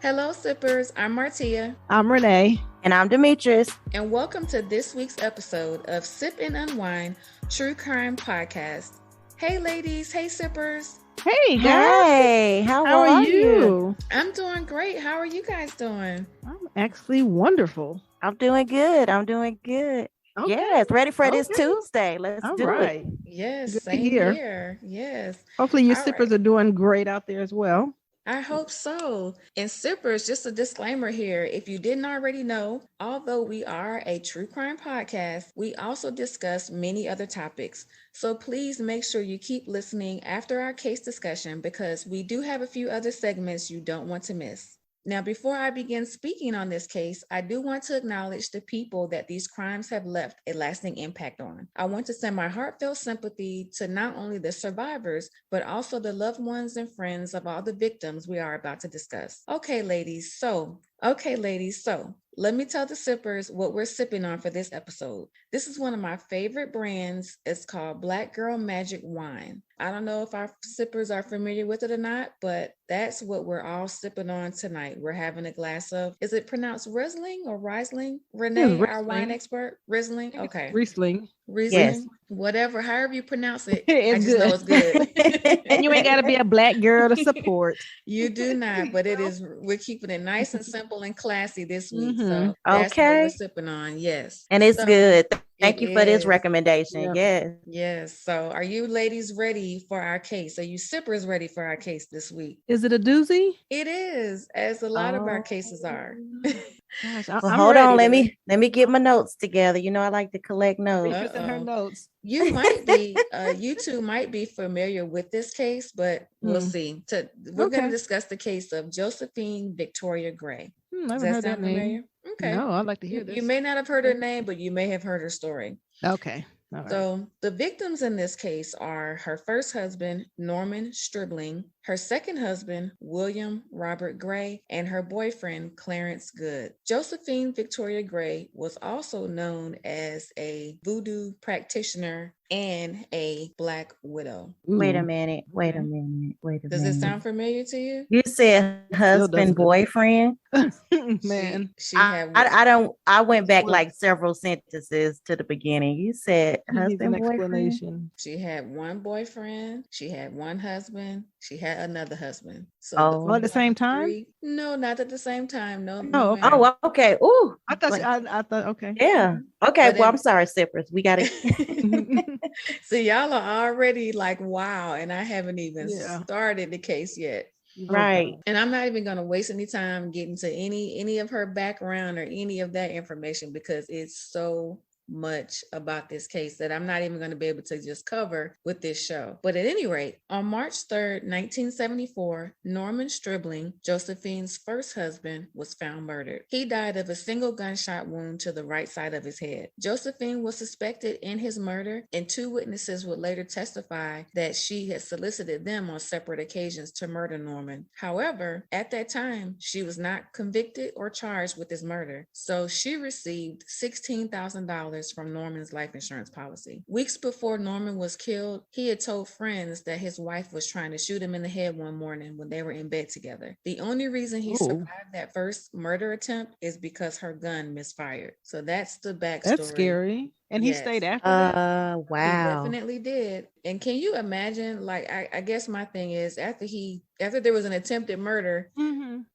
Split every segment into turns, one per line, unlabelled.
Hello, sippers. I'm Martia.
I'm Renee.
And I'm Demetrius.
And welcome to this week's episode of Sip and Unwine True Crime Podcast. Hey, ladies. Hey, sippers.
Hey, guys.
Hey, how are you?
I'm doing great. How are you guys doing?
I'm actually wonderful.
I'm doing good. Okay. Yes, ready for this Tuesday. Let's do it.
Yes,
good
same here. Yes.
Hopefully you sippers are doing great out there as well.
I hope so. And sippers, just a disclaimer here. If you didn't already know, although we are a true crime podcast, we also discuss many other topics. So please make sure you keep listening after our case discussion because we do have a few other segments you don't want to miss. Now, before I begin speaking on this case, I do want to acknowledge the people that these crimes have left a lasting impact on. I want to send my heartfelt sympathy to not only the survivors, but also the loved ones and friends of all the victims we are about to discuss. Okay, ladies, so let me tell the sippers what we're sipping on for this episode. This is one of my favorite brands. It's called Black Girl Magic Wine. I don't know if our sippers are familiar with it or not, but that's what we're all sipping on tonight. We're having a glass of, is it pronounced Riesling or Riesling? Renee, our wine expert? Riesling? Okay.
Riesling.
Yes.
Whatever, however you pronounce it.
It's
I just know it's good.
And you ain't got to be a black girl to support.
You do not, but we're keeping it nice and simple and classy this week.
Mm-hmm.
So that's what we're sipping on. Yes.
And it's good. Thank you for this recommendation.
Yeah.
Yes. So are you ladies ready for our case? Are you sippers ready for our case this week?
Is it a doozy?
It is, as a lot of our cases are.
Gosh,
well, hold on. Let me get my notes together. You know, I like to collect notes.
In her notes.
You might be, you two might be familiar with this case, but we'll see. We're going to discuss the case of Josephine Victoria Gray.
Does that sound familiar?
Okay.
No, I'd like to hear this.
You may not have heard her name, but you may have heard her story.
Okay. All right.
So the victims in this case are her first husband, Norman Stribling, her second husband, William Robert Gray, and her boyfriend, Clarence Good. Josephine Victoria Gray was also known as a voodoo practitioner and a Black widow.
Wait a minute.
Does it sound familiar to you?
You said husband, boyfriend?
Man.
I went back like several sentences to the beginning. You said husband, boyfriend?
She had one boyfriend. She had one husband. She had another husband. So
all at the same time?
No, not at the same time. No.
Oh, okay. Ooh.
I thought, okay.
Yeah. Okay. Well, I'm sorry, sippers. We got to.
So y'all are already like, wow. And I haven't even started the case yet.
Right.
And I'm not even going to waste any time getting to any of her background or any of that information because it's so much about this case that I'm not even going to be able to just cover with this show. But at any rate, on March 3rd, 1974, Norman Stribling, Josephine's first husband, was found murdered. He died of a single gunshot wound to the right side of his head. Josephine was suspected in his murder, and two witnesses would later testify that she had solicited them on separate occasions to murder Norman. However, at that time, she was not convicted or charged with his murder, so she received $16,000 from Norman's life insurance policy. Weeks before Norman was killed, he had told friends that his wife was trying to shoot him in the head one morning when they were in bed together. The only reason he survived that first murder attempt is because her gun misfired. So that's the backstory.
That's scary. And he stayed after that?
Wow.
He definitely did. And can you imagine, like, I guess my thing is after there was an attempted murder,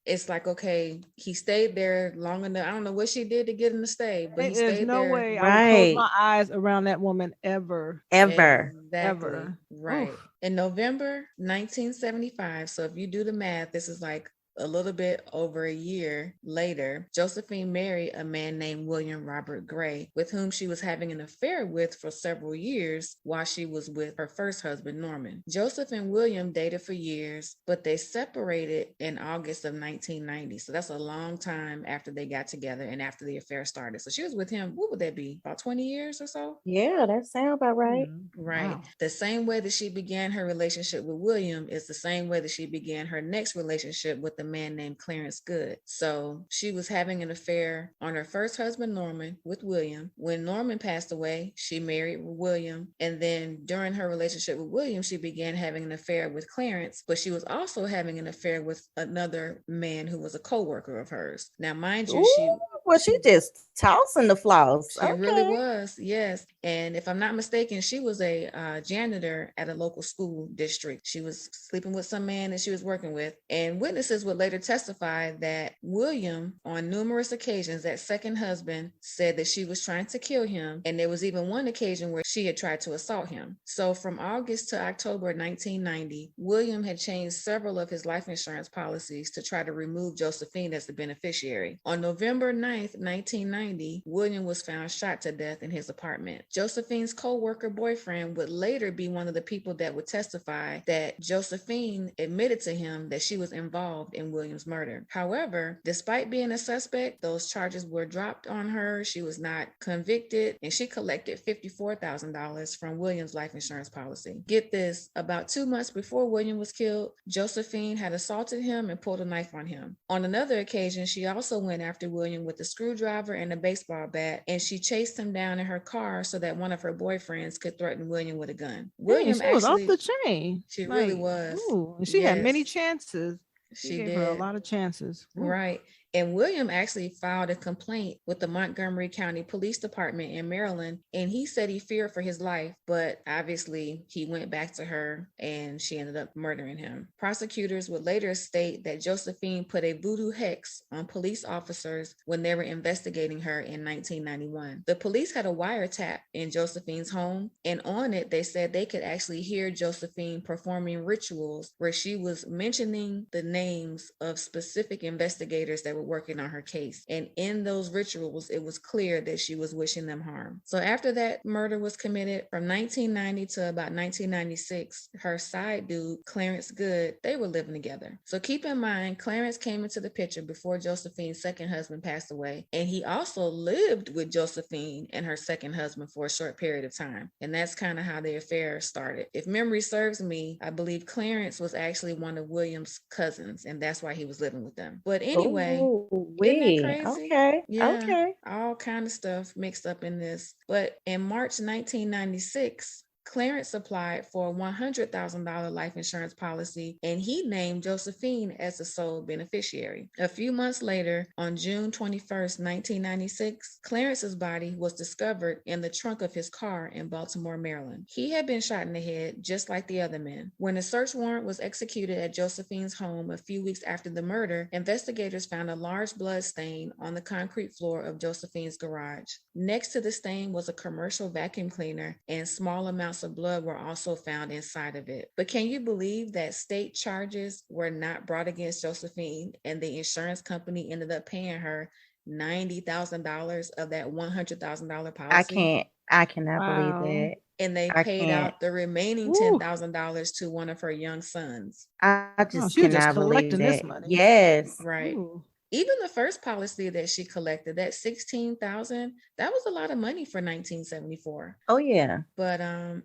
it's like, okay, he stayed there long enough. I don't know what she did to get him to stay, but
there's no way I would close my eyes around that woman ever.
Exactly. Right. Oof. In November 1975, so if you do the math, this is like a little bit over a year later, Josephine married a man named William Robert Gray, with whom she was having an affair with for several years while she was with her first husband, Norman. Joseph and William dated for years, but they separated in August of 1990. So that's a long time after they got together and after the affair started. So she was with him, what would that be, about 20 years or so?
Yeah, that sounds about right.
Right. Wow. The same way that she began her relationship with William is the same way that she began her next relationship with the man named Clarence Good. So she was having an affair on her first husband, Norman, with William. When Norman passed away, she married William. And then during her relationship with William, she began having an affair with Clarence, but she was also having an affair with another man who was a co-worker of hers. Now, mind you,
she just tossing the floss.
She really was, yes. And if I'm not mistaken, she was a janitor at a local school district. She was sleeping with some man that she was working with. And witnesses would later testify that William, on numerous occasions, that second husband, said that she was trying to kill him. And there was even one occasion where she had tried to assault him. So from August to October 1990, William had changed several of his life insurance policies to try to remove Josephine as the beneficiary. On November 9th, 1990, William was found shot to death in his apartment. Josephine's co-worker boyfriend would later be one of the people that would testify that Josephine admitted to him that she was involved in William's murder. However, despite being a suspect, those charges were dropped on her. She was not convicted, and she collected $54,000 from William's life insurance policy. Get this, about 2 months before William was killed, Josephine had assaulted him and pulled a knife on him. On another occasion, she also went after William with a screwdriver and a baseball bat, and she chased him down in her car so that one of her boyfriends could threaten William with a gun. William
was off the chain.
She really was.
Ooh, she had many chances. She gave her a lot of chances.
Ooh. Right. And William actually filed a complaint with the Montgomery County Police Department in Maryland, and he said he feared for his life, but obviously he went back to her and she ended up murdering him. Prosecutors would later state that Josephine put a voodoo hex on police officers when they were investigating her in 1991. The police had a wiretap in Josephine's home, and on it they said they could actually hear Josephine performing rituals where she was mentioning the names of specific investigators that were working on her case. And in those rituals, it was clear that she was wishing them harm. So after that murder was committed, from 1990 to about 1996, her side dude, Clarence Good, they were living together. So keep in mind, Clarence came into the picture before Josephine's second husband passed away. And he also lived with Josephine and her second husband for a short period of time. And that's kind of how the affair started. If memory serves me, I believe Clarence was actually one of William's cousins, and that's why he was living with them. But anyway, isn't that crazy?
Okay.
Yeah,
okay.
All kind of stuff mixed up in this. But in March 1996, Clarence applied for a $100,000 life insurance policy, and he named Josephine as the sole beneficiary. A few months later, on June 21st, 1996, Clarence's body was discovered in the trunk of his car in Baltimore, Maryland. He had been shot in the head, just like the other men. When a search warrant was executed at Josephine's home a few weeks after the murder, investigators found a large blood stain on the concrete floor of Josephine's garage. Next to the stain was a commercial vacuum cleaner, and small amounts of blood were also found inside of it. But can you believe that state charges were not brought against Josephine, and the insurance company ended up paying her $90,000 of that $100,000 policy?
I cannot believe that.
And they paid out the remaining $10,000 to one of her young sons.
I just cannot believe that. This money. Yes.
Right. Ooh. Even the first policy that she collected, that $16,000, that was a lot of money for 1974.
Oh yeah.
But I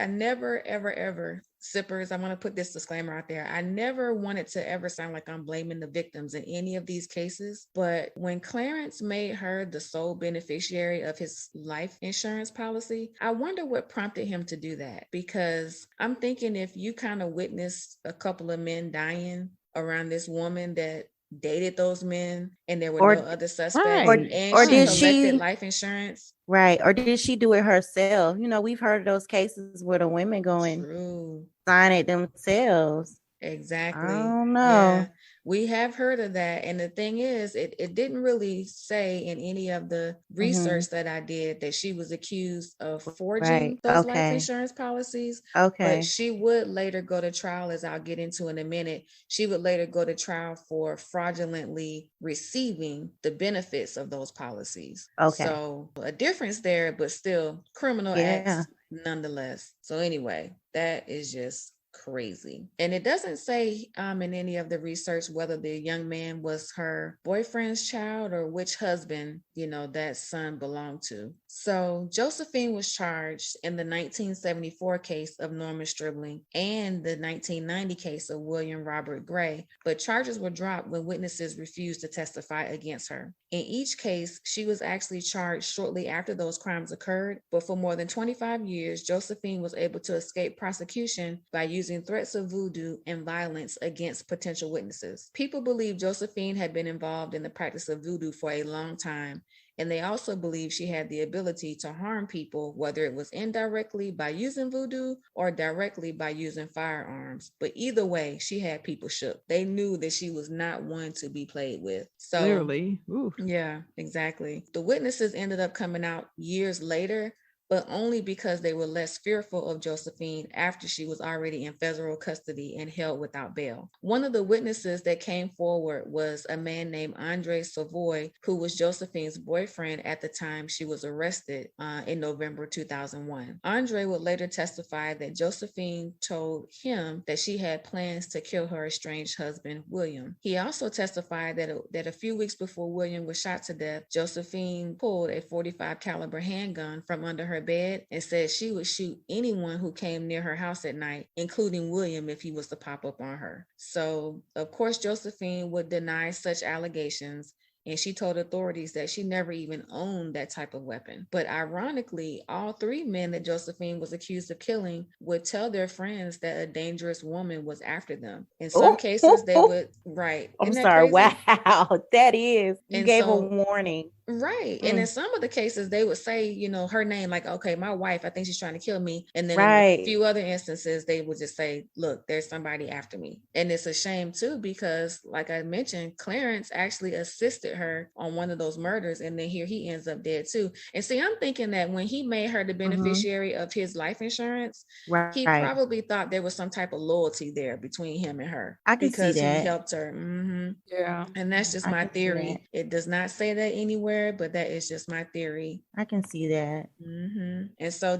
never ever sippers, I want to put this disclaimer out there. I never wanted to ever sound like I'm blaming the victims in any of these cases. But when Clarence made her the sole beneficiary of his life insurance policy, I wonder what prompted him to do that. Because I'm thinking, if you kind of witnessed a couple of men dying around this woman that dated those men, and there were no other suspects, or did she collected life insurance,
right? Or did she do it herself? We've heard of those cases where the women go and sign it themselves.
Exactly.
I don't know.
Yeah. We have heard of that. And the thing is, it didn't really say in any of the research that I did that she was accused of forging those life insurance policies.
Okay.
But she would later go to trial, as I'll get into in a minute. She would later go to trial for fraudulently receiving the benefits of those policies.
Okay.
So a difference there, but still criminal acts nonetheless. So anyway, that is just crazy. And it doesn't say in any of the research whether the young man was her boyfriend's child or which husband, that son belonged to. So Josephine was charged in the 1974 case of Norman Stribling and the 1990 case of William Robert Gray, but charges were dropped when witnesses refused to testify against her. In each case, she was actually charged shortly after those crimes occurred, but for more than 25 years, Josephine was able to escape prosecution by using threats of voodoo and violence against potential witnesses. People believe Josephine had been involved in the practice of voodoo for a long time, and they also believe she had the ability to harm people, whether it was indirectly by using voodoo or directly by using firearms. But either way, she had people shook. They knew that she was not one to be played with. So,
clearly.
Yeah, exactly. The witnesses ended up coming out years later, but only because they were less fearful of Josephine after she was already in federal custody and held without bail. One of the witnesses that came forward was a man named Andre Savoy, who was Josephine's boyfriend at the time she was arrested in November 2001. Andre would later testify that Josephine told him that she had plans to kill her estranged husband, William. He also testified that a few weeks before William was shot to death, Josephine pulled a .45 caliber handgun from under her bed and said she would shoot anyone who came near her house at night, including William if he was to pop up on her. So, of course, Josephine would deny such allegations, and she told authorities that she never even owned that type of weapon. But ironically, all three men that Josephine was accused of killing would tell their friends that a dangerous woman was after them. In some cases, they would, right.
I'm sorry. Crazy? Wow, that is. You gave a warning.
Right. And in some of the cases, they would say, her name, like, okay, my wife, I think she's trying to kill me. And then in a few other instances, they would just say, look, there's somebody after me. And it's a shame, too, because like I mentioned, Clarence actually assisted her on one of those murders. And then here he ends up dead, too. And see, I'm thinking that when he made her the beneficiary of his life insurance, he probably thought there was some type of loyalty there between him and her.
I can see that.
Because he helped her.
Yeah.
And that's just my theory. It does not say that anywhere, but that is just my theory.
I can see that.
And so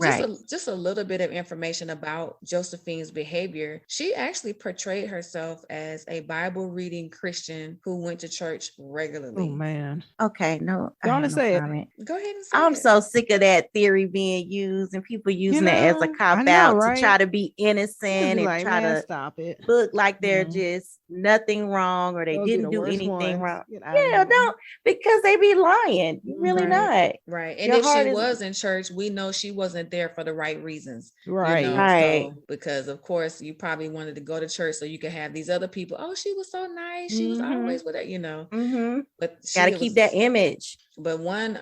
just a little bit of information about Josephine's behavior. She actually portrayed herself as a Bible reading Christian who went to church regularly.
Oh man.
Okay, no.
Go on and say it.
Go ahead and say
I'm
it.
so sick of that theory being used and people using it as a cop out to try to be innocent and like, try to
stop it.
Look like they're just nothing wrong or they didn't do anything wrong. Yeah, don't, because they be lying. You really not.
Right. And if she was in church, we know she wasn't there for the right reasons.
Right.
So, because of course you probably wanted to go to church so you could have these other people. Oh, she was so nice. She was always with her, But
gotta keep that image.
But one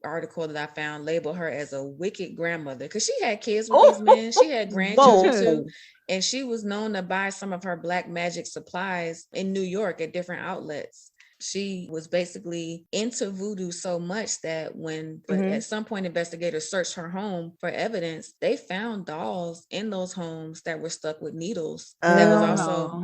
article that I found labeled her as a wicked grandmother because she had kids with these men. She had grandchildren too. And she was known to buy some of her black magic supplies in New York at different outlets. She was basically into voodoo so much that when at some point investigators searched her home for evidence, they found dolls in those homes that were stuck with needles. That was also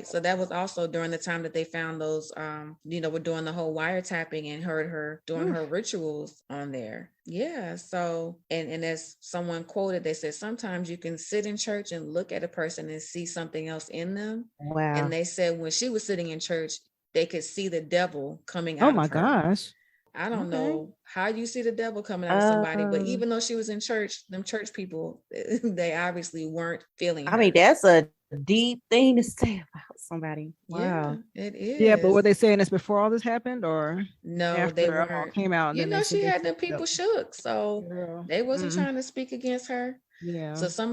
so that was also during the time that they found those were doing the whole wiretapping and heard her doing her rituals on there. Yeah. So and as someone quoted, they said sometimes you can sit in church and look at a person and see something else in them.
Wow.
And they said when she was sitting in church, they could see the devil coming out of her.
Oh my gosh.
I don't know how you see the devil coming out of somebody, but even though she was in church, them church people, they obviously weren't feeling her.
I mean, that's a deep thing to say about somebody. Wow.
Yeah, it is.
Yeah, but were they saying this before all this happened or
no,
after
they
weren't. All came out?
She had them people shook. So they wasn't trying to speak against her.
Yeah.
So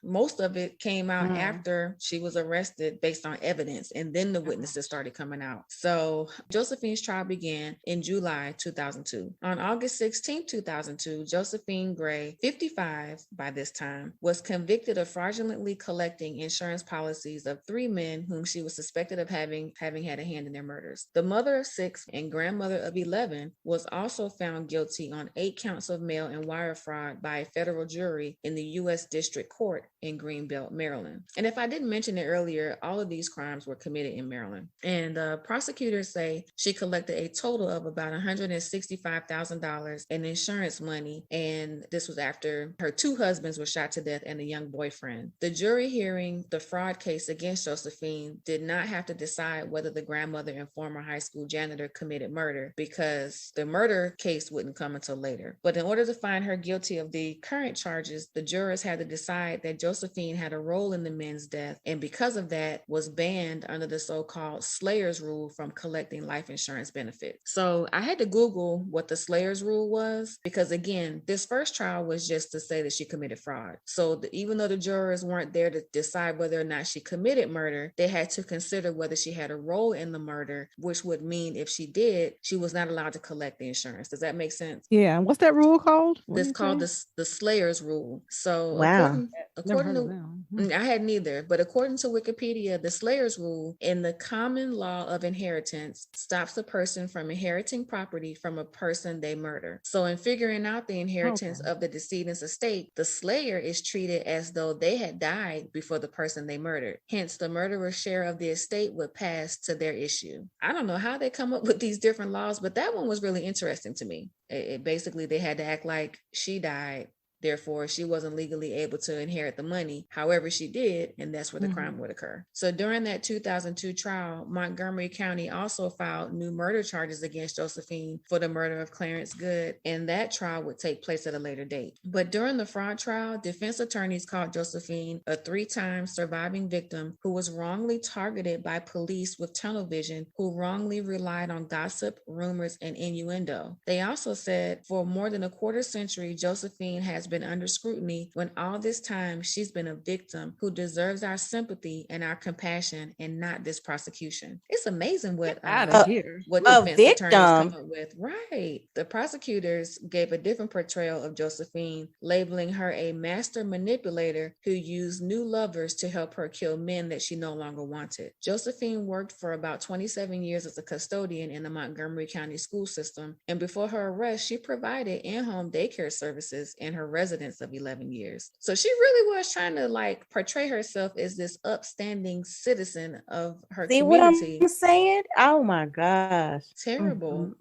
most of it came out after she was arrested based on evidence, and then the witnesses started coming out. So Josephine's trial began in July 2002. On August 16, 2002, Josephine Gray, 55 by this time, was convicted of fraudulently collecting insurance policies of 3 men whom she was suspected of having had a hand in their murders. The mother of 6 and grandmother of 11 was also found guilty on 8 counts of mail and wire fraud by a federal jury in the U.S. District Court in Greenbelt, Maryland. And if I didn't mention it earlier, all of these crimes were committed in Maryland. And prosecutors say she collected a total of about $165,000 in insurance money. And this was after her 2 husbands were shot to death and a young boyfriend. The jury hearing the fraud case against Josephine did not have to decide whether the grandmother and former high school janitor committed murder, because the murder case wouldn't come until later. But in order to find her guilty of the current charges, the jurors had to decide that Josephine had a role in the men's death, and because of that was banned under the so-called Slayer's Rule from collecting life insurance benefits. So I had to Google what the Slayer's Rule was, because again, this first trial was just to say that she committed fraud. So even though the jurors weren't there to decide whether or not she committed murder, they had to consider whether she had a role in the murder, which would mean if she did, she was not allowed to collect the insurance. Does that make sense?
Yeah. What's that rule called?
It's called the Slayer's Rule. So
wow.
according to I hadn't either, but according to Wikipedia, the Slayer's Rule in the common law of inheritance stops a person from inheriting property from a person they murder. So in figuring out the inheritance of the decedent's estate, the slayer is treated as though they had died before the person they murdered. Hence, the murderer's share of the estate would pass to their issue. I don't know how they come up with these different laws, but that one was really interesting to me. It basically, they had to act like she died. Therefore, she wasn't legally able to inherit the money. However, she did, and that's where the crime would occur. So during that 2002 trial, Montgomery County also filed new murder charges against Josephine for the murder of Clarence Good, and that trial would take place at a later date. But during the fraud trial, defense attorneys called Josephine a 3-time surviving victim who was wrongly targeted by police with tunnel vision, who wrongly relied on gossip, rumors, and innuendo. They also said for more than a quarter century, Josephine has been under scrutiny when all this time she's been a victim who deserves our sympathy and our compassion and not this prosecution. It's amazing what defense attorneys come up with. Right. The prosecutors gave a different portrayal of Josephine, labeling her a master manipulator who used new lovers to help her kill men that she no longer wanted. Josephine worked for about 27 years as a custodian in the Montgomery County school system, and before her arrest, she provided in-home daycare services in her residence of 11 years. So she really was trying to portray herself as this upstanding citizen of her community.
What I'm saying? Oh my gosh.
Terrible.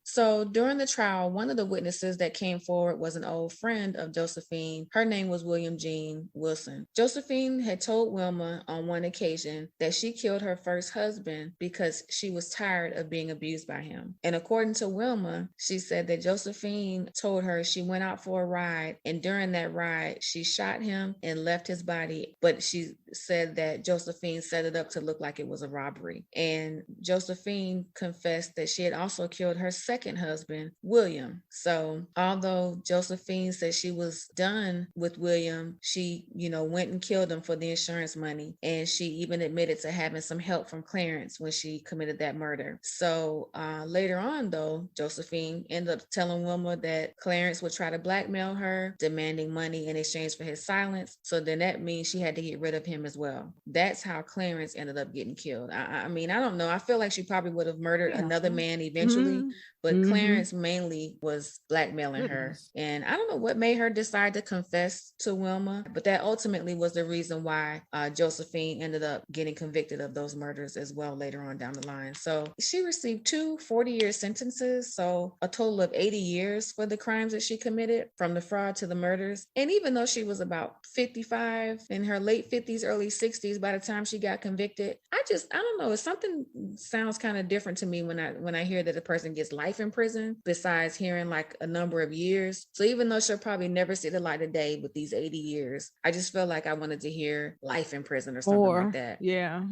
So during the trial, one of the witnesses that came forward was an old friend of Josephine. Her name was William Jean Wilson. Josephine had told Wilma on one occasion that she killed her first husband because she was tired of being abused by him. And according to Wilma, she said that Josephine told her she went out for a ride, and during that ride, she shot him and left his body. But she said that Josephine set it up to look like it was a robbery. And Josephine confessed that she had also killed her second husband, William. So although Josephine said she was done with William, she, went and killed him for the insurance money. And she even admitted to having some help from Clarence when she committed that murder. So later on, though, Josephine ended up telling Wilma that Clarence would try to blackmail her, demanding money in exchange for his silence. So then that means she had to get rid of him as well. That's how Clarence ended up getting killed. I mean, I don't know. I feel like she probably would have murdered another man eventually, but Clarence mainly was blackmailing her. And I don't know what made her decide to confess to Wilma, but that ultimately was the reason why Josephine ended up getting convicted of those murders as well later on down the line. So she received 2 40-year sentences, so a total of 80 years for the crimes that she committed, from the fraud to the murders. And even though she was about 55, in her late 50s, early 60s by the time she got convicted, I don't know, something sounds kind of different to me when I hear that a person gets life in prison besides hearing a number of years. So even though she'll probably never see the light of day with these 80 years, I just felt like I wanted to hear life in prison or something like that.
Yeah.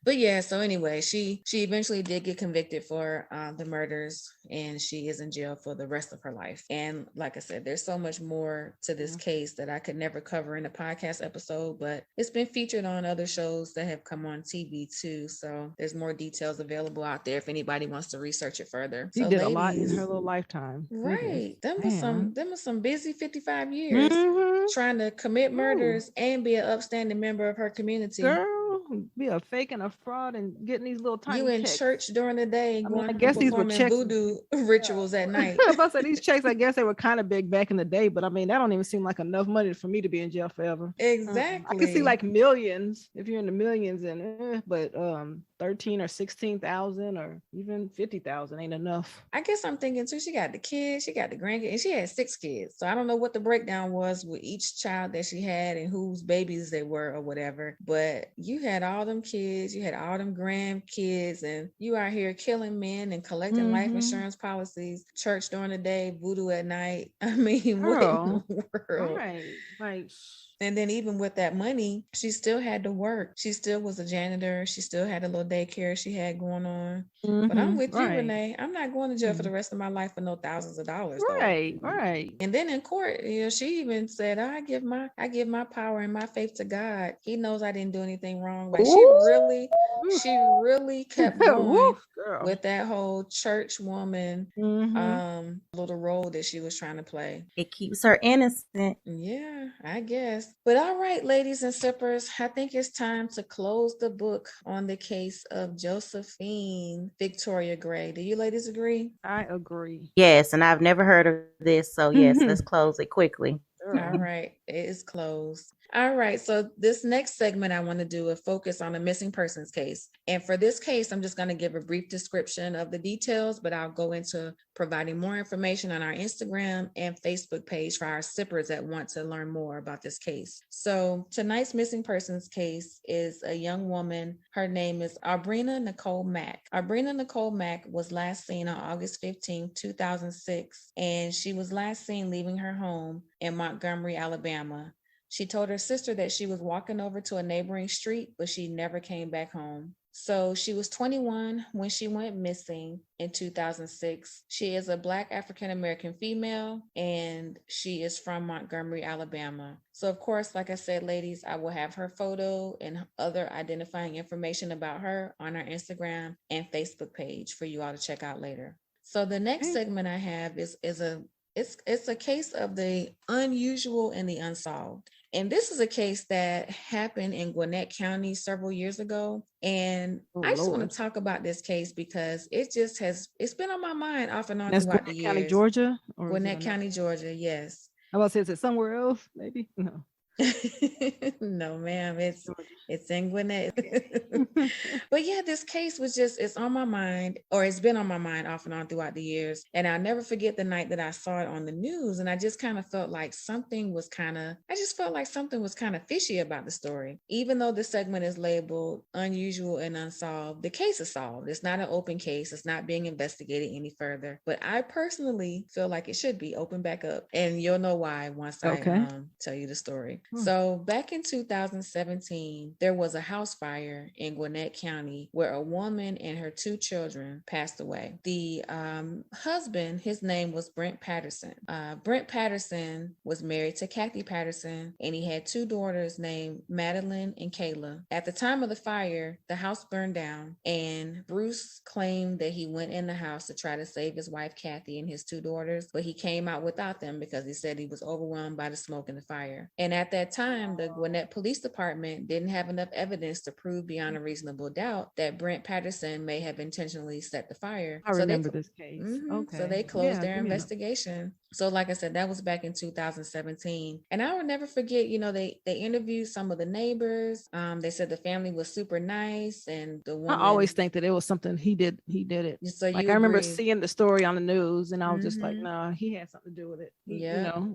But yeah, so anyway, she eventually did get convicted for the murders, and she is in jail for the rest of her life. And like I said, there's so much more to this case that I could never cover in a podcast episode, but it's been featured on other shows that have come on TV too. So there's more details available out there if anybody wants to research it further.
She did a lot in her little lifetime.
Right. Them was some busy 55 years trying to commit murders and be an upstanding member of her community.
Girl, be a fake and a fraud and getting these little tiny
You in
checks?
church during the day,
I guess these were checks.
voodoo rituals at night.
If I said these checks, I guess they were kind of big back in the day, but I mean, that don't even seem like enough money for me to be in jail forever.
Exactly.
I can see like millions if you're in the millions, but 13 or 16,000 or even 50,000 ain't enough.
I guess I'm thinking too, she got the kids, she got the grandkids, and she had 6 kids. So I don't know what the breakdown was with each child that she had and whose babies they were or whatever. But you had all them kids, you had all them grandkids, and you out here killing men and collecting life insurance policies, church during the day, voodoo at night. I mean,
Girl,
what in the world?
Right. Like,
and then even with that money, she still had to work. She still was a janitor. She still had a little daycare she had going on. But I'm with you, Renee. I'm not going to jail for the rest of my life for no thousands of dollars.
Right.
And then in court, she even said, I give my power and my faith to God. He knows I didn't do anything wrong. Like she really kept going with that whole church woman little role that she was trying to play.
It keeps her innocent.
Yeah, I guess. But all right, ladies and sippers, I think it's time to close the book on the case of Josephine Victoria Gray. Do you ladies agree?
I agree.
Yes, and I've never heard of this, so yes, let's close it quickly.
All right, it is closed. All right, so this next segment I want to do a focus on a missing persons case. And for this case, I'm just going to give a brief description of the details, but I'll go into providing more information on our Instagram and Facebook page for our sippers that want to learn more about this case. So tonight's missing persons case is a young woman. Her name is Aubrina Nicole Mack. Aubrina Nicole Mack was last seen on August 15, 2006, and she was last seen leaving her home in Montgomery, Alabama. She told her sister that she was walking over to a neighboring street, but she never came back home. So she was 21 when she went missing in 2006. She is a Black African-American female, and she is from Montgomery, Alabama. So of course, like I said, ladies, I will have her photo and other identifying information about her on our Instagram and Facebook page for you all to check out later. So the next segment I have is a case of the unusual and the unsolved. And this is a case that happened in Gwinnett County several years ago. And I just want to talk about this case because it's been on my mind off and on throughout the years.
County, Georgia?
Gwinnett County, Georgia, yes.
I was going to say, is it somewhere else? Maybe? No.
No, ma'am, it's in Gwinnett. But yeah, this case it's on my mind, or it's been on my mind off and on throughout the years. And I'll never forget the night that I saw it on the news, and I just kind of felt like something was kind of fishy about the story. Even though the segment is labeled unusual and unsolved, the case is solved. It's not an open case. It's not being investigated any further. But I personally feel like it should be opened back up, and you'll know why once I tell you the story. So back in 2017, there was a house fire in Gwinnett County where a woman and her 2 children passed away. The husband, his name was Brent Patterson. Brent Patterson was married to Kathy Patterson, and he had 2 daughters named Madeline and Kayla. At the time of the fire, the house burned down, and Bruce claimed that he went in the house to try to save his wife Kathy and his 2 daughters, but he came out without them because he said he was overwhelmed by the smoke and the fire. And at that time, the Gwinnett Police Department didn't have enough evidence to prove beyond a reasonable doubt that Brent Patterson may have intentionally set the fire.
I remember this case. Okay.
So they closed their investigation. So like I said, that was back in 2017. And I will never forget, they interviewed some of the neighbors. They said the family was super nice, and the woman,
I always think that it was something he did it.
So
like I remember seeing the story on the news, and I was just like, no, he had something to do with it.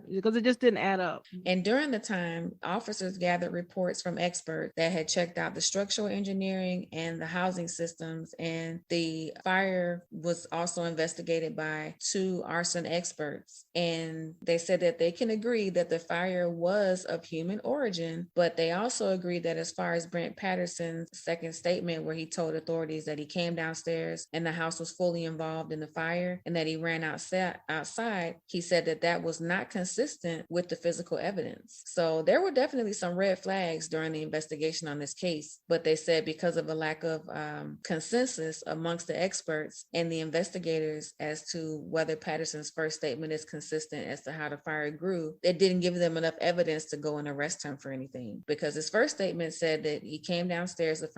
Because it just didn't add up.
And during the time, officers gathered reports from experts that had checked out the structural engineering and the housing systems, and the fire was also investigated by 2 arson experts. And they said that they can agree that the fire was of human origin, but they also agreed that as far as Brent Patterson's second statement, where he told authorities that he came downstairs and the house was fully involved in the fire and that he ran outside, he said that was not consistent with the physical evidence. So there were definitely some red flags during the investigation on this case, but they said because of a lack of consensus amongst the experts and the investigators as to whether Patterson's first statement is consistent inconsistent as to how the fire grew. They didn't give them enough evidence to go and arrest him for anything, because his first statement said that he came downstairs to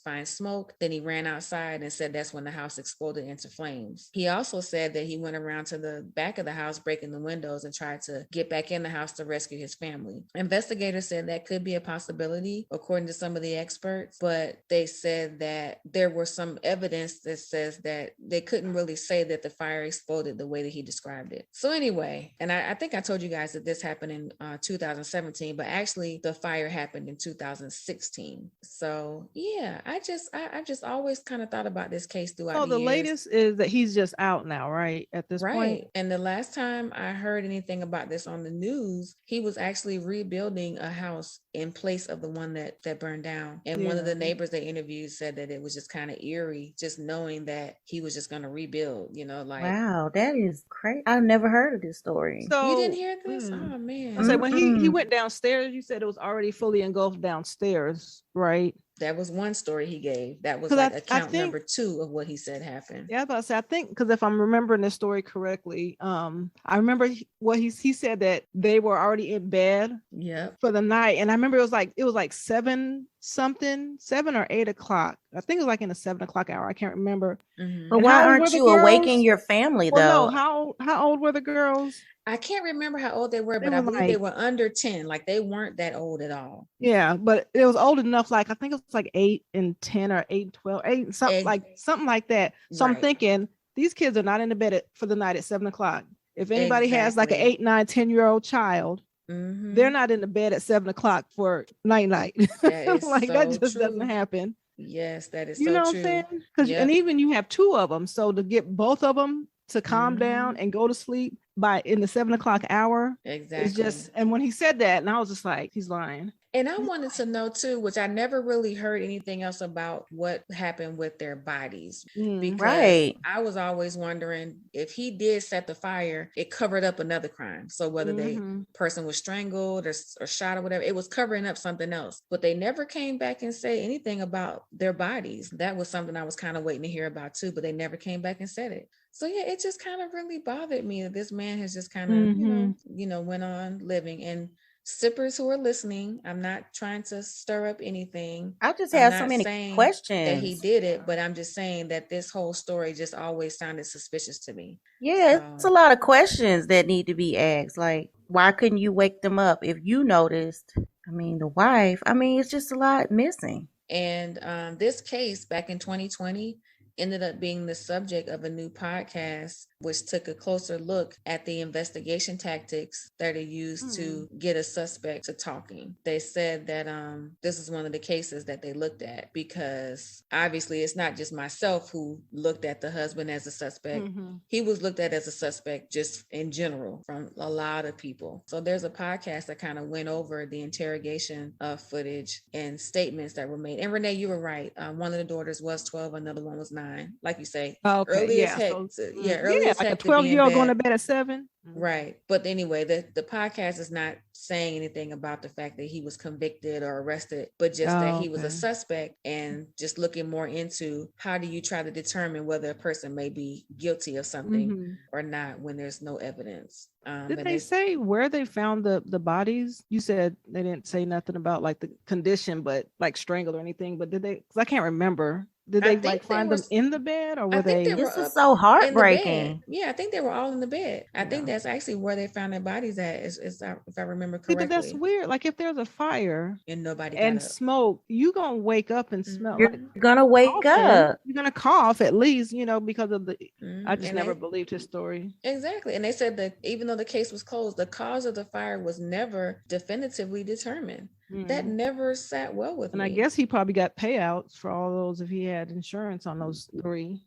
find smoke. Then he ran outside and said that's when the house exploded into flames. He also said that he went around to the back of the house, breaking the windows, and tried to get back in the house to rescue his family. Investigators said that could be a possibility, according to some of the experts, but they said that there were some evidence that says that they couldn't really say that the fire exploded the way that he described it. So anyway, and I think I told you guys that this happened in 2017, but actually the fire happened in 2016. So yeah, I just always kind of thought about this case throughout the years.
Latest is that he's just out now, right? At this point.
And the last time I heard anything about this on the news, he was actually rebuilding a house in place of the one that burned down. And one of the neighbors they interviewed said that it was just kind of eerie, just knowing that he was just going to rebuild, like.
Wow, that is crazy. I've never heard of this story.
So you didn't hear this? Oh man.
I said when he went downstairs, you said it was already fully engulfed downstairs, right?
That was one story he gave. That was like account number 2 of what he said happened.
Yeah, but I think because if I'm remembering the story correctly, I remember what he said that they were already in bed for the night, and I remember it was like 7 or 8 o'clock. I think it was like in the 7 o'clock hour. I can't remember.
Mm-hmm. But why aren't you awakening your family though?
Well, no, how old were the girls?
I can't remember how old they were, but I believe they were under 10. Like they weren't that old at all.
Yeah, but it was old enough. Like I think it was like 8 and 10 or 8 and 12, 8 something like that. So I'm thinking these kids are not in the bed for the night at 7 o'clock. If anybody has like an 8, 9, 10-year-old child, they're not in the bed at 7 o'clock for night. That just doesn't happen.
Yes, that is
you know what I'm saying? Because and even you have 2 of them, so to get both of them to calm down and go to sleep in the 7 o'clock hour,
exactly.
It's just, and when he said that, and I was just like, he's lying.
And I wanted to know too, which I never really heard anything else about, what happened with their bodies. Because I was always wondering if he did set the fire, it covered up another crime. So whether the person was strangled or shot or whatever, it was covering up something else. But they never came back and say anything about their bodies. That was something I was kind of waiting to hear about too, but they never came back and said it. So yeah, it just kind of really bothered me that this man has just kind of, went on living. And sippers who are listening, I'm not trying to stir up anything.
I just have so many questions
that he did it, but I'm just saying that this whole story just always sounded suspicious to me.
Yeah, it's a lot of questions that need to be asked. Like, why couldn't you wake them up if you noticed? I mean, the wife. I mean, it's just a lot missing.
And this case back in 2020 ended up being the subject of a new podcast, which took a closer look at the investigation tactics that are used to get a suspect to talking. They said that this is one of the cases that they looked at, because obviously it's not just myself who looked at the husband as a suspect. He was looked at as a suspect just in general from a lot of people. So there's a podcast that kind of went over the interrogation footage and statements that were made. And Renee, you were right. One of the daughters was 12, another one was 9. Like you say, early as heck. Early as
like
heck
a 12-year-old going to bed at 7.
Right. But anyway, the podcast is not saying anything about the fact that he was convicted or arrested, but just that he was a suspect, and just looking more into how do you try to determine whether a person may be guilty of something or not when there's no evidence.
Did they say where they found the bodies? You said they didn't say nothing about like the condition, but like strangled or anything, but did they? Because I can't remember. Did they find them in the bed, or were they?
This is so heartbreaking.
Yeah, I think they were all in the bed. I think that's actually where they found their bodies at, if I remember correctly.
But that's weird. Like if there's a fire
and nobody
and smoke, you gonna wake up and smell.
You're gonna wake up.
You're gonna cough at least, because of the. I just never believed his story.
Exactly, and they said that even though the case was closed, the cause of the fire was never definitively determined. That never sat well with me.
And I guess he probably got payouts for all those if he had insurance on those 3,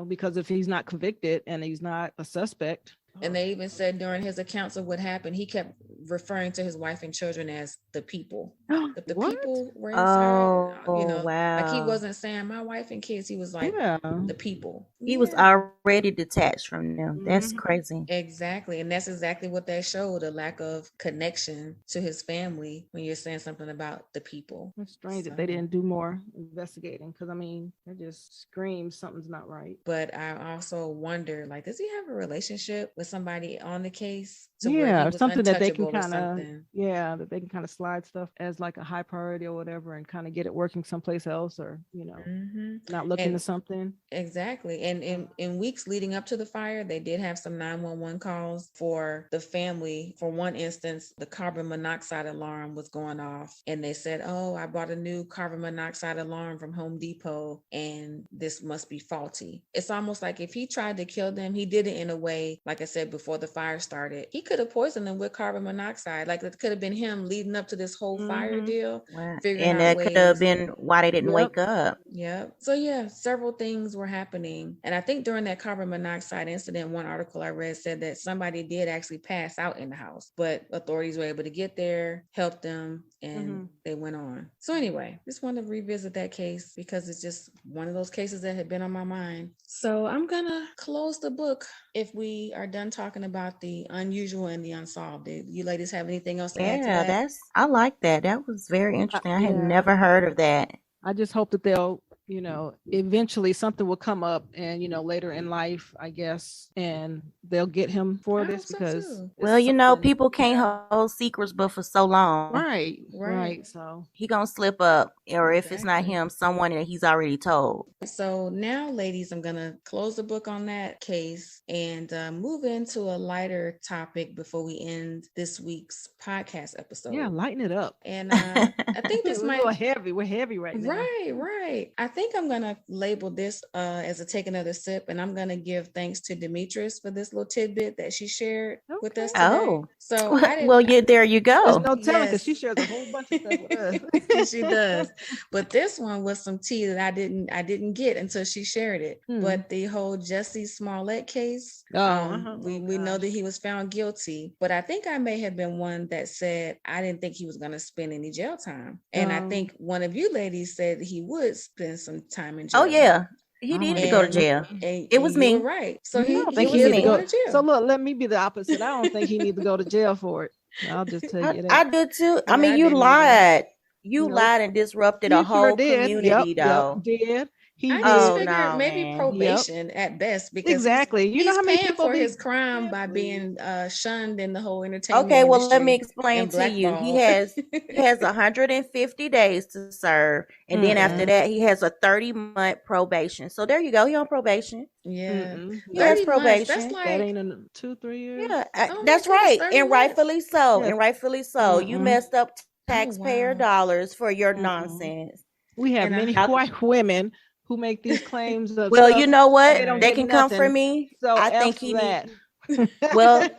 because if he's not convicted and he's not a suspect.
And they even said during his accounts of what happened, he kept referring to his wife and children as the people. The
What?
people were inside,
Oh,
like he
wow.
wasn't saying my wife and kids. He was like
Yeah.
the people.
He was
Yeah.
already detached from them. That's crazy.
Exactly. And that's exactly what that showed, a lack of connection to his family when you're saying something about the people.
It's strange that they didn't do more investigating, because I mean, it just screams something's not right.
But I also wonder, like, does he have a relationship with somebody on the case to where
Yeah,
he
or
was
something that they can
untouchable or
kind of,
something?
that they can kind of slide stuff as like a high priority or whatever, and kind of get it working someplace else, or not look into
And
something.
exactly. And in weeks leading up to the fire, they did have some 911 calls for the family. For one instance, the carbon monoxide alarm was going off, and they said, "Oh, I bought a new carbon monoxide alarm from Home Depot, and this must be faulty." It's almost like if he tried to kill them, he did it in a way, like I said, before the fire started. He could have poisoned them with carbon monoxide. Like it could have been him leading up to this whole fire deal,
Wow.
figuring
And
out
that could have
ways.
been why they didn't wake up.
Yep. So yeah, several things were happening. And I think during that carbon monoxide incident, one article I read said that somebody did actually pass out in the house, but authorities were able to get there, help them, and they went on. So anyway, just wanted to revisit that case because it's just one of those cases that had been on my mind. So I'm gonna close the book if we are done talking about the unusual and the unsolved. Do you ladies have anything else to add to that?
I like that. That was very interesting. I had
Yeah.
never heard of that.
I just hope that they'll, eventually something will come up, and later in life, I guess, and they'll get him for this, because
well, people can't hold secrets but for so long.
Right. So
he gonna slip up, or if it's not him, someone that he's already told.
So now, ladies, I'm gonna close the book on that case and move into a lighter topic before we end this week's podcast episode.
Yeah, lighten it up.
And I think this might
be heavy. We're heavy right now.
Right. I think I'm gonna label this as a take another sip, and I'm gonna give thanks to Demetrius for this little tidbit that she shared with us today.
Oh,
so
there you go.
There's no telling, because she shares a whole bunch of stuff with us.
She does, but this one was some tea that I didn't get until she shared it. But the whole Jussie Smollett case, we know that he was found guilty, but I think I may have been one that said I didn't think he was going to spend any jail time, and I think one of you ladies said he would spend some time in jail.
Oh yeah, he needed to go to jail. It was me.
Right. So he
needed
to go to jail.
So look, let me be the opposite. I don't think he needs to go to jail for it. I'll just tell you that.
I do too. I mean, you lied. You lied and disrupted a whole community, though.
Did.
I just figured maybe probation at best, because
exactly. You know how many people
for his crime by being shunned in the whole entertainment industry.
Well, let me explain to you. He has 150 days to serve, and then after that, he has a 30-month probation. So there you go. He on probation.
Yeah,
he has probation.
That's like, that ain't in 2-3 years.
Yeah, that's right, and rightfully so. And rightfully so. You messed up taxpayer dollars for your nonsense.
We have many white women who make these claims of
well, you know what? They can come for me.
So
I think well,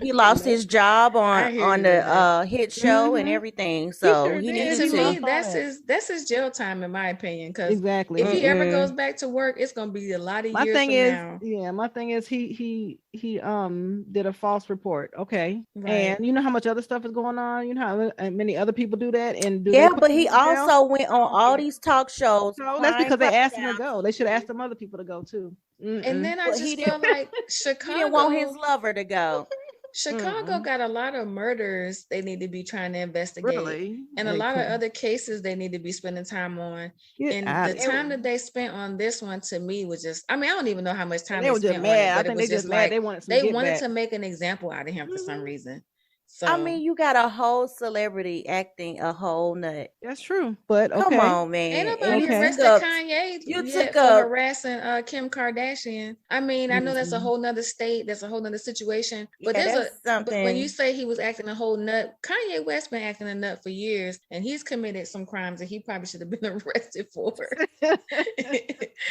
he lost his job on the hit show and everything, so he needs
to me. That's his jail time, in my opinion. Because if he ever goes back to work, it's gonna be a lot of years from now.
Yeah, my thing is he did a false report. Okay, and you know how much other stuff is going on. You know how many other people do that, and
but he also went on all these talk shows.
So that's because they asked him to go. They should ask some other people to go too.
And then I just feel like Chicago.
He didn't want his lover to go.
Chicago got a lot of murders they need to be trying to investigate, and a lot of other cases they need to be spending time on. And the time that they spent on this one, to me, was just, I mean, I don't even know how much time they spent on it, but it was just like they wanted to make an example out of him for some reason. So
I mean, you got a whole celebrity acting a whole nut.
That's true, but
come on, man.
Ain't nobody arrested Kanye for harassing Kim Kardashian. I mean, I know that's a whole nother state, that's a whole nother situation. But but when you say he was acting a whole nut, Kanye West been acting a nut for years, and he's committed some crimes that he probably should have been arrested for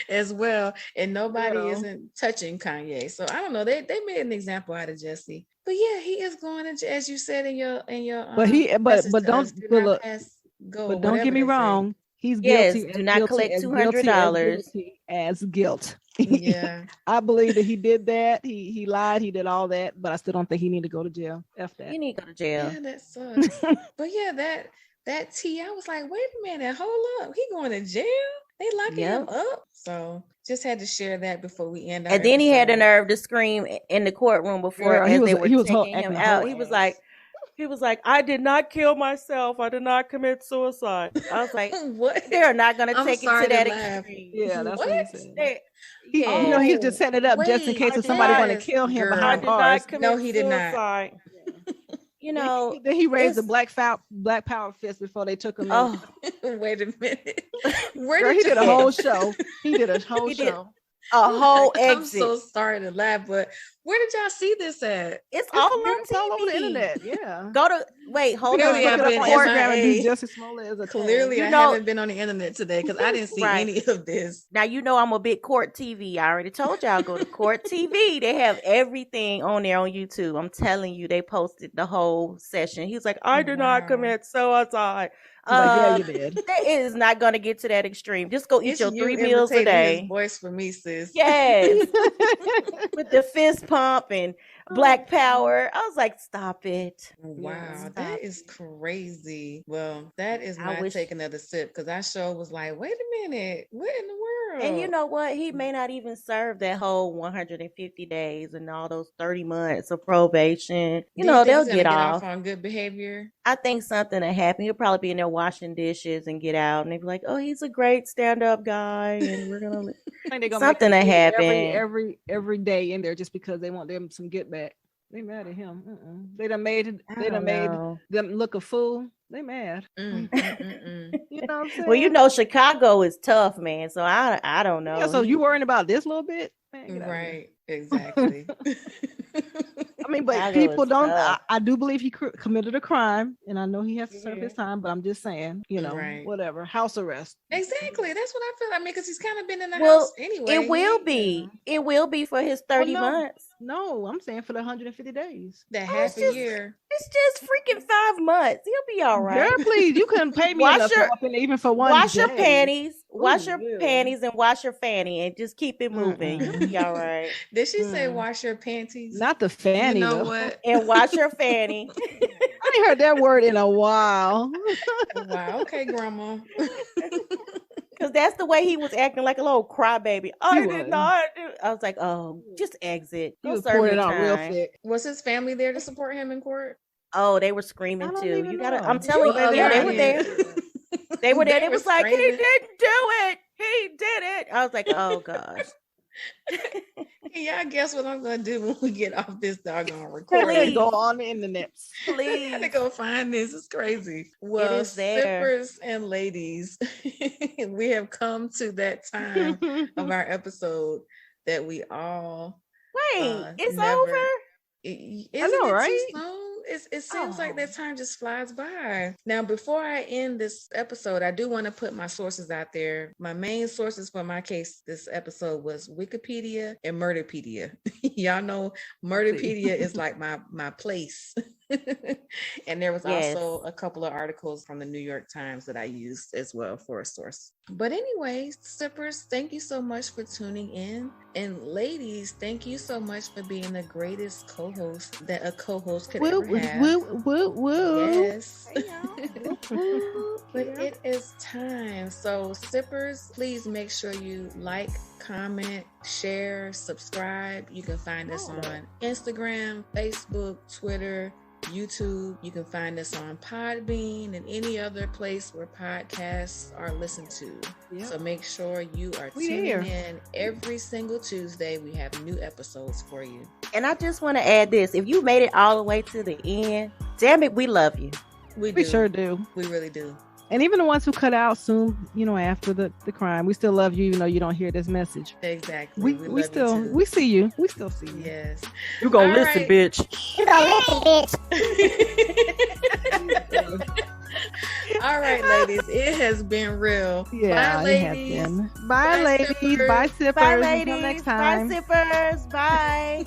as well. And nobody isn't touching Kanye. So I don't know. They made an example out of Jussie. But yeah, he is going to, as you said in your
but don't get me wrong. He's guilty.
Yes, do not collect $200
as guilt.
Yeah.
I believe that he did that. He lied. He did all that, but I still don't think he need to go to jail. F that.
You need to go to jail.
Yeah, that sucks. But yeah, that T, I was like, wait a minute, hold up. He going to jail? They locking him up? So just had to share that before we end.
And then he had the nerve to scream in the courtroom before they were taking him out. He was like, I did not kill myself. I did not commit suicide. I was like, what? They're not going to take it to that extreme.
Yeah, that's what he said. He's just setting it up just in case if somebody want to kill him behind bars.
No, he did not.
Then he raised the black power fist before they took him in.
Wait a minute.
He did a whole show. He did a whole show.
A whole exit.
I'm so sorry to laugh, but where did y'all see this at?
It's all over the internet.
Yeah.
Hold on.
Clearly, I haven't been on the internet today because I didn't see any of this.
Now I'm a big Court TV. I already told y'all, go to Court TV. They have everything on there on YouTube. I'm telling you, they posted the whole session. He's like, I did not commit suicide.
Yeah, you did.
It is not going to get to that extreme. Just go eat your 3 meals a day.
His voice for me, sis.
Yes. With the fist pump and black power. I was like, stop it.
Wow, that is crazy. Well, that is my take another sip because I sure was like, wait a minute, what in the world?
And you know what? He may not even serve that whole 150 days and all those 30 months of probation. They'll get off
on good behavior.
I think something will happen. He'll probably be in there washing dishes and get out, and they'll be like, "Oh, he's a great stand-up guy," and we're gonna something to happen
every day in there just because they want them some get back. They mad at him. They done made them look a fool. They mad.
You know what I'm saying? Well, Chicago is tough, man. So I don't know.
Yeah, so you worrying about this little bit? Man,
right. Exactly.
I mean, but people don't. I do believe he committed a crime, and I know he has to serve his time. But I'm just saying, whatever, house arrest.
Exactly. That's what I feel. I mean, because he's kind of been in the house anyway.
It will be. It will be for his 30 months.
No, I'm saying for the 150 days.
That half a year.
It's just freaking 5 months. He'll be all right.
Girl, please, you couldn't pay me enough even for one.
Wash
day.
Your panties. Wash your panties and wash your fanny, and just keep it moving. You'll be all right.
Did she say wash your panties?
Not the fanny.
You know what?
And wash your fanny.
I ain't heard that word in a while.
Wow. Okay, Grandma.
Because that's the way he was acting, like a little crybaby. I did not. I was like, oh, just exit. Go serve your time. Real thick.
Was his family there to support him in court?
Oh, they were screaming too. You gotta. I'm telling you, they were there. They were there. They was like, he didn't do it. He did it. I was like, oh gosh.
Yeah, I guess what I'm gonna do when we get off this doggone recording.
Please go on the internet.
Please.
I gotta go find this. It's crazy. Well, sippers and ladies, we have come to that time of our episode that we all
it's over.
I know, right? It seems like that time just flies by. Now, before I end this episode, I do want to put my sources out there. My main sources for my case this episode was Wikipedia and Murderpedia. Y'all know Murderpedia is like my place. And there was also a couple of articles from the New York Times that I used as well for a source. But anyways, sippers, thank you so much for tuning in. And ladies, thank you so much for being the greatest co-host that a co-host could ever have. Yes. But it is time. So sippers, please make sure you like, comment, share, subscribe. You can find us on Instagram, Facebook, Twitter, YouTube. You can find us on Podbean and any other place where podcasts are listened to. Yep. So make sure you are tuning in every single Tuesday. We have new episodes for you.
And I just want to add this. If you made it all the way to the end, damn it, we love you.
We sure do.
We really do.
And even the ones who cut out soon, after the crime, we still love you, even though you don't hear this message.
Exactly.
We still see you. We still see you.
Yes.
You gonna listen, bitch. You gonna listen,
bitch. All right, ladies. It has been real.
Yeah,
bye, ladies.
It has been. Bye, ladies. Bye, sippers.
Bye, ladies.
Until next time.
Bye, sippers. Bye.